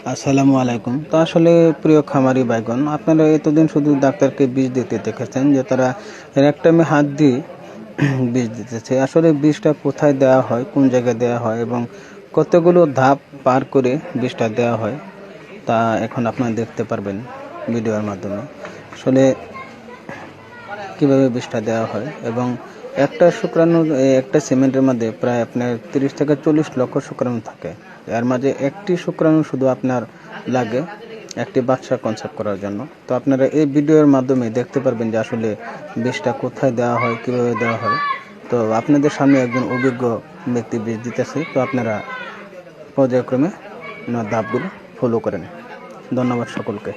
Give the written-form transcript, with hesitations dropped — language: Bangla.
আসসালামু আলাইকুম। তো আসলে প্রিয় খামারি ভাইগণ, আপনারা এতদিন শুধু ডাক্তারকে বিষ দিতে দেখেছেন যে তারা রেকটামে হাত দিয়ে বিষ দিতেছে। আসলে বিষটা কোথায় দেওয়া হয়, কোন জায়গায় দেওয়া হয় এবং কতগুলো ধাপ পার করে বিষটা দেওয়া হয় তা এখন আপনারা দেখতে পারবেন ভিডিওর মাধ্যমে। আসলে কিভাবে বিষটা দেওয়া হয় এবং একটা শুক্রাণু একটা সিমেন্টের মধ্যে প্রায় আপনার 30 থেকে 40 লক্ষ শুক্রাণু থাকে। এর মাঝে একটি শুক্রাণু শুধু আপনার লাগে একটি বাচ্চা কনসেপ্ট করার জন্য। তো আপনারা এই ভিডিওর মাধ্যমে দেখতে পারবেন যে আসলে বিষটা কোথায় দেওয়া হয়, কিভাবে দেওয়া হয়। তো আপনাদের সামনে একজন অভিজ্ঞ ব্যক্তি বিষ দিতেছে, তো আপনারা পর্যায়ক্রমে ওনার ধাপগুলো ফলো করেন। ধন্যবাদ সকলকে।